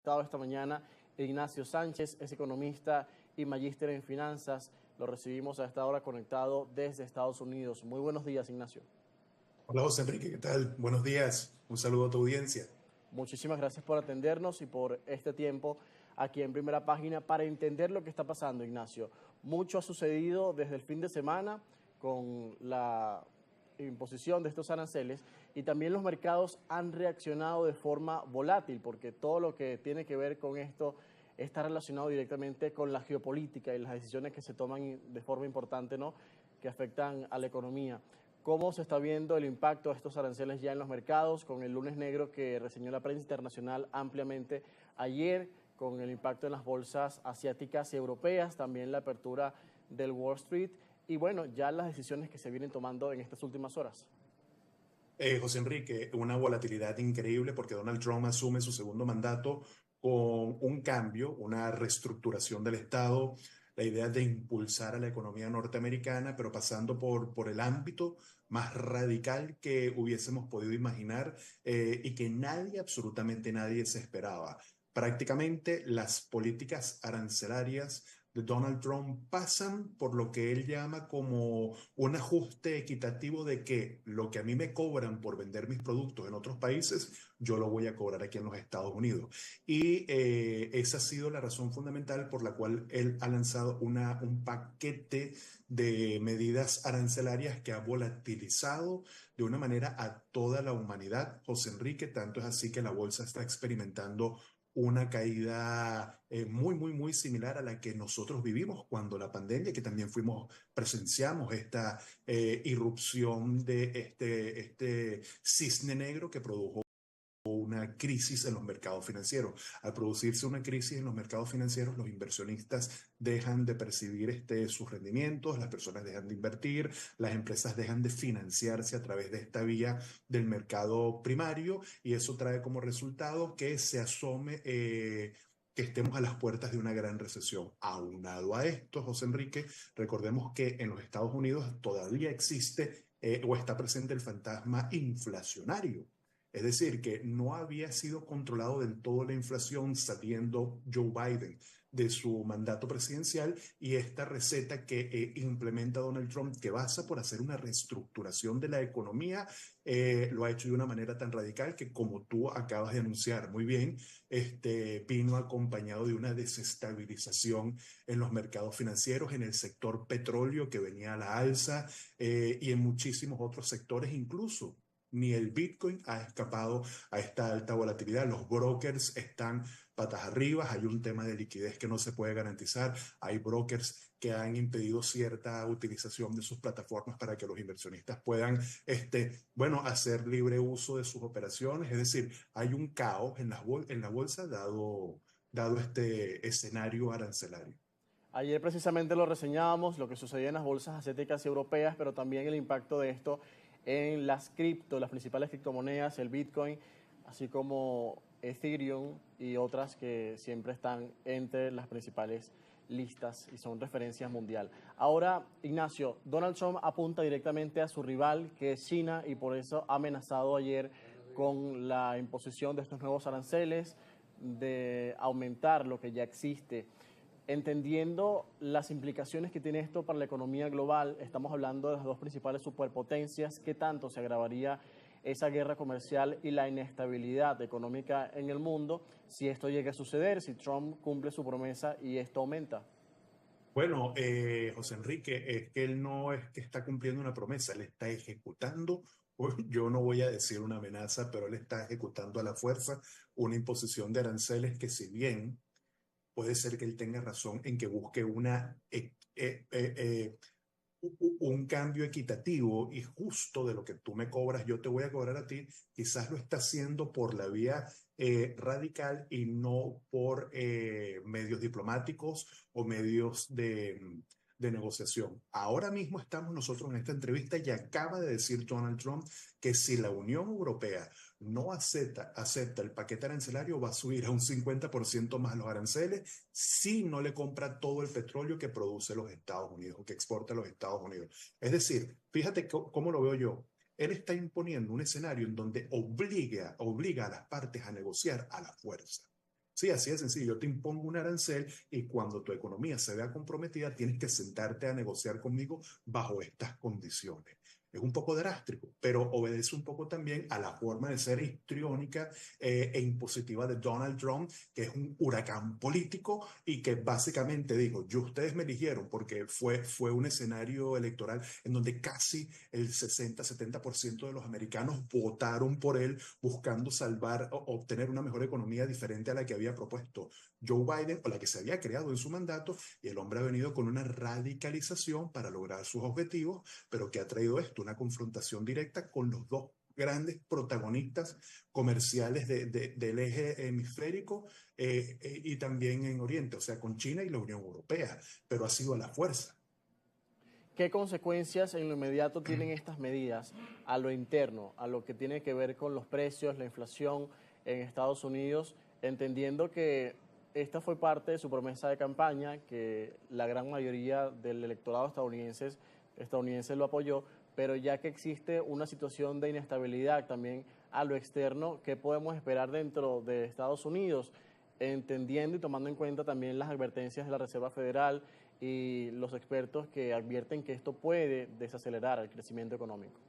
Esta mañana Ignacio Sánchez, es economista y magíster en finanzas. Lo recibimos a esta hora conectado desde Estados Unidos. Muy buenos días, Ignacio. Hola José Enrique, ¿qué tal? Buenos días. Un saludo a tu audiencia. Muchísimas gracias por atendernos y por este tiempo aquí en Primera Página para entender lo que está pasando, Ignacio. Mucho ha sucedido desde el fin de semana con la imposición de estos aranceles y también los mercados han reaccionado de forma volátil porque todo lo que tiene que ver con esto está relacionado directamente con la geopolítica y las decisiones que se toman de forma importante, ¿no?, que afectan a la economía. ¿Cómo se está viendo el impacto de estos aranceles ya en los mercados, con el lunes negro que reseñó la prensa internacional ampliamente ayer, con el impacto en las bolsas asiáticas y europeas, también la apertura del Wall Street y bueno, ya las decisiones que se vienen tomando en estas últimas horas? José Enrique, una volatilidad increíble porque Donald Trump asume su segundo mandato con un cambio, una reestructuración del Estado, la idea de impulsar a la economía norteamericana, pero pasando por el ámbito más radical que hubiésemos podido imaginar y que nadie, absolutamente nadie, se esperaba. Prácticamente las políticas arancelarias de Donald Trump pasan por lo que él llama como un ajuste equitativo de que lo que a mí me cobran por vender mis productos en otros países, yo lo voy a cobrar aquí en los Estados Unidos. Y esa ha sido la razón fundamental por la cual él ha lanzado un paquete de medidas arancelarias que ha volatilizado de una manera a toda la humanidad. José Enrique, tanto es así que la bolsa está experimentando una caída muy similar a la que nosotros vivimos cuando la pandemia, que también presenciamos esta irrupción de este cisne negro que produjo una crisis en los mercados financieros. Al producirse una crisis en los mercados financieros, los inversionistas dejan de percibir sus rendimientos, las personas dejan de invertir, las empresas dejan de financiarse a través de esta vía del mercado primario y eso trae como resultado que se asome que estemos a las puertas de una gran recesión. Aunado a esto, José Enrique, recordemos que en los Estados Unidos todavía existe o está presente el fantasma inflacionario. Es decir, que no había sido controlado del todo la inflación saliendo Joe Biden de su mandato presidencial y esta receta que implementa Donald Trump, que basa por hacer una reestructuración de la economía, lo ha hecho de una manera tan radical que, como tú acabas de anunciar muy bien, vino acompañado de una desestabilización en los mercados financieros, en el sector petróleo que venía a la alza y en muchísimos otros sectores incluso. Ni el Bitcoin ha escapado a esta alta volatilidad. Los brokers están patas arriba. Hay un tema de liquidez que no se puede garantizar. Hay brokers que han impedido cierta utilización de sus plataformas para que los inversionistas puedan, bueno, hacer libre uso de sus operaciones. Es decir, hay un caos en la bolsa dado este escenario arancelario. Ayer precisamente lo reseñábamos, lo que sucedía en las bolsas asiáticas y europeas, pero también el impacto de esto en las las principales criptomonedas, el Bitcoin, así como Ethereum y otras que siempre están entre las principales listas y son referencias mundial. Ahora, Ignacio, Donald Trump apunta directamente a su rival, que es China, y por eso ha amenazado ayer con la imposición de estos nuevos aranceles, de aumentar lo que ya existe. Entendiendo las implicaciones que tiene esto para la economía global, estamos hablando de las dos principales superpotencias, ¿qué tanto se agravaría esa guerra comercial y la inestabilidad económica en el mundo si esto llega a suceder, si Trump cumple su promesa y esto aumenta? Bueno, José Enrique, es que él no es que está cumpliendo una promesa, él está ejecutando, yo no voy a decir una amenaza, pero él está ejecutando a la fuerza una imposición de aranceles que si bien puede ser que él tenga razón en que busque un cambio equitativo y justo de lo que tú me cobras, yo te voy a cobrar a ti, quizás lo está haciendo por la vía radical y no por medios diplomáticos o medios de negociación. Ahora mismo estamos nosotros en esta entrevista y acaba de decir Donald Trump que si la Unión Europea no acepta el paquete arancelario, va a subir a un 50% más los aranceles si no le compra todo el petróleo que produce los Estados Unidos o que exporta a los Estados Unidos. Es decir, fíjate cómo lo veo yo. Él está imponiendo un escenario en donde obliga a las partes a negociar a la fuerza. Sí, así de sencillo. Yo te impongo un arancel y cuando tu economía se vea comprometida, tienes que sentarte a negociar conmigo bajo estas condiciones. Es un poco drástico, pero obedece un poco también a la forma de ser histriónica e impositiva de Donald Trump, que es un huracán político y que básicamente dijo, yo ustedes me eligieron porque fue un escenario electoral en donde casi el 60-70% de los americanos votaron por él buscando salvar o obtener una mejor economía diferente a la que había propuesto Joe Biden o la que se había creado en su mandato, y el hombre ha venido con una radicalización para lograr sus objetivos, pero que ha traído esto, una confrontación directa con los dos grandes protagonistas comerciales del eje hemisférico y también en Oriente, o sea, con China y la Unión Europea, pero ha sido a la fuerza. ¿Qué consecuencias en lo inmediato tienen estas medidas a lo interno, a lo que tiene que ver con los precios, la inflación en Estados Unidos, entendiendo que esta fue parte de su promesa de campaña, que la gran mayoría del electorado estadounidense lo apoyó, pero ya que existe una situación de inestabilidad también a lo externo, ¿qué podemos esperar dentro de Estados Unidos? Entendiendo y tomando en cuenta también las advertencias de la Reserva Federal y los expertos que advierten que esto puede desacelerar el crecimiento económico.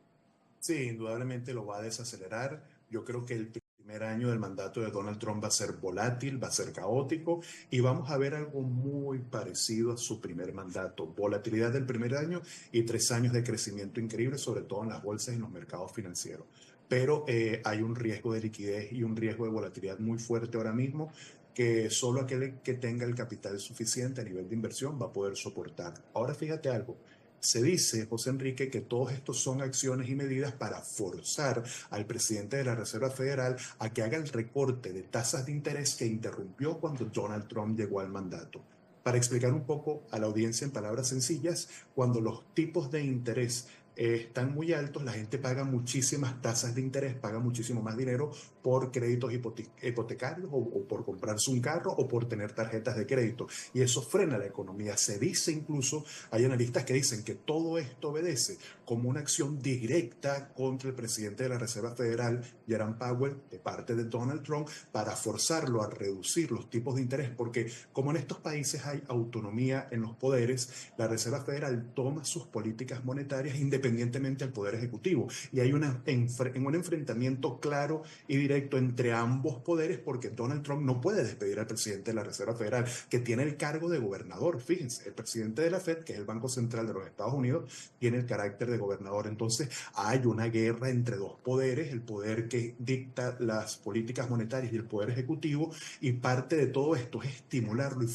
Sí, indudablemente lo va a desacelerar. Yo creo que el primer año del mandato de Donald Trump va a ser volátil, va a ser caótico y vamos a ver algo muy parecido a su primer mandato. Volatilidad del primer año y 3 años de crecimiento increíble, sobre todo en las bolsas y en los mercados financieros. Pero hay un riesgo de liquidez y un riesgo de volatilidad muy fuerte ahora mismo que solo aquel que tenga el capital suficiente a nivel de inversión va a poder soportar. Ahora fíjate algo. Se dice, José Enrique, que todos estos son acciones y medidas para forzar al presidente de la Reserva Federal a que haga el recorte de tasas de interés que interrumpió cuando Donald Trump llegó al mandato. Para explicar un poco a la audiencia en palabras sencillas, cuando los tipos de interés están muy altos, la gente paga muchísimas tasas de interés, paga muchísimo más dinero por créditos hipotecarios o por comprarse un carro o por tener tarjetas de crédito. Y eso frena la economía. Se dice incluso, hay analistas que dicen que todo esto obedece como una acción directa contra el presidente de la Reserva Federal, Jerome Powell, de parte de Donald Trump, para forzarlo a reducir los tipos de interés, porque como en estos países hay autonomía en los poderes, la Reserva Federal toma sus políticas monetarias independientemente del Poder Ejecutivo. Y hay un enfrentamiento claro y directo entre ambos poderes, porque Donald Trump no puede despedir al presidente de la Reserva Federal, que tiene el cargo de gobernador. Fíjense, el presidente de la Fed, que es el Banco Central de los Estados Unidos, tiene el carácter de gobernador. Entonces hay una guerra entre dos poderes, el poder que dicta las políticas monetarias y el Poder Ejecutivo, y parte de todo esto es estimularlo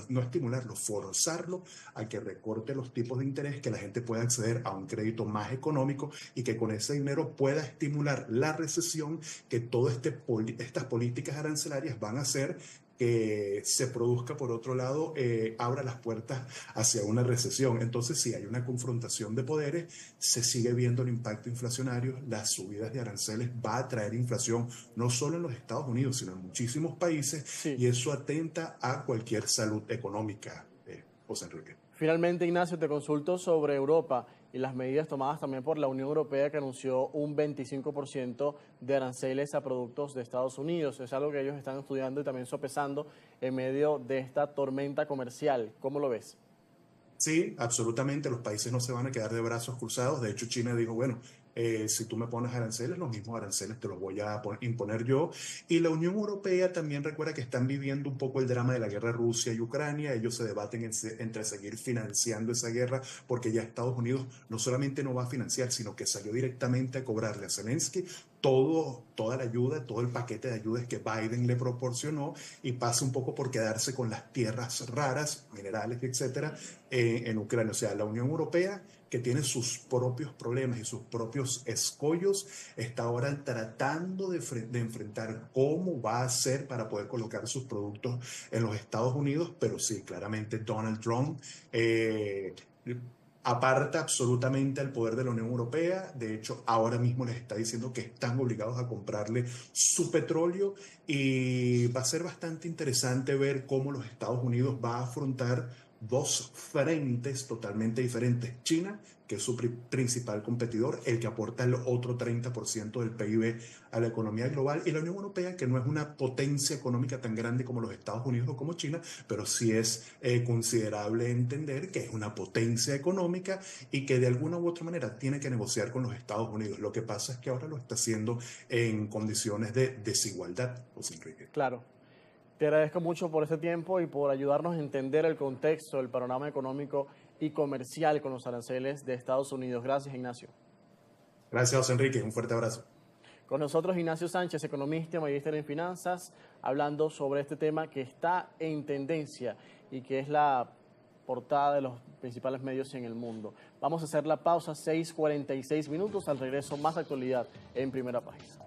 no estimularlo, forzarlo a que recorte los tipos de interés, que la gente pueda acceder a un crédito más económico y que con ese dinero pueda estimular la recesión, que todas estas políticas arancelarias van a hacer que se produzca, por otro lado, abra las puertas hacia una recesión. Entonces, si hay una confrontación de poderes, se sigue viendo el impacto inflacionario, las subidas de aranceles va a traer inflación no solo en los Estados Unidos, sino en muchísimos países, Sí. y eso atenta a cualquier salud económica, José Enrique. Finalmente, Ignacio, te consulto sobre Europa y las medidas tomadas también por la Unión Europea, que anunció un 25% de aranceles a productos de Estados Unidos. Es algo que ellos están estudiando y también sopesando en medio de esta tormenta comercial. ¿Cómo lo ves? Sí, absolutamente, los países no se van a quedar de brazos cruzados. De hecho, China dijo, bueno, si tú me pones aranceles, los mismos aranceles te los voy a imponer yo. Y la Unión Europea también recuerda que están viviendo un poco el drama de la guerra Rusia y Ucrania. Ellos se debaten entre seguir financiando esa guerra, porque ya Estados Unidos no solamente no va a financiar, sino que salió directamente a cobrarle a Zelensky toda la ayuda, todo el paquete de ayudas que Biden le proporcionó, y pasa un poco por quedarse con las tierras raras, minerales, etcétera, en Ucrania. O sea, la Unión Europea, que tiene sus propios problemas y sus propios escollos, está ahora tratando de enfrentar cómo va a hacer para poder colocar sus productos en los Estados Unidos, pero sí, claramente Donald Trump aparta absolutamente al poder de la Unión Europea. De hecho, ahora mismo les está diciendo que están obligados a comprarle su petróleo, y va a ser bastante interesante ver cómo los Estados Unidos va a afrontar dos frentes totalmente diferentes. China, que es su principal competidor, el que aporta el otro 30% del PIB a la economía global, y la Unión Europea, que no es una potencia económica tan grande como los Estados Unidos o como China, pero sí es considerable entender que es una potencia económica y que de alguna u otra manera tiene que negociar con los Estados Unidos. Lo que pasa es que ahora lo está haciendo en condiciones de desigualdad, José Enrique. Claro. Te agradezco mucho por este tiempo y por ayudarnos a entender el contexto, el panorama económico y comercial con los aranceles de Estados Unidos. Gracias, Ignacio. Gracias, José Enrique. Un fuerte abrazo. Con nosotros Ignacio Sánchez, economista y magíster en finanzas, hablando sobre este tema que está en tendencia y que es la portada de los principales medios en el mundo. Vamos a hacer la pausa, 6:46 minutos. Al regreso, más actualidad en Primera Página.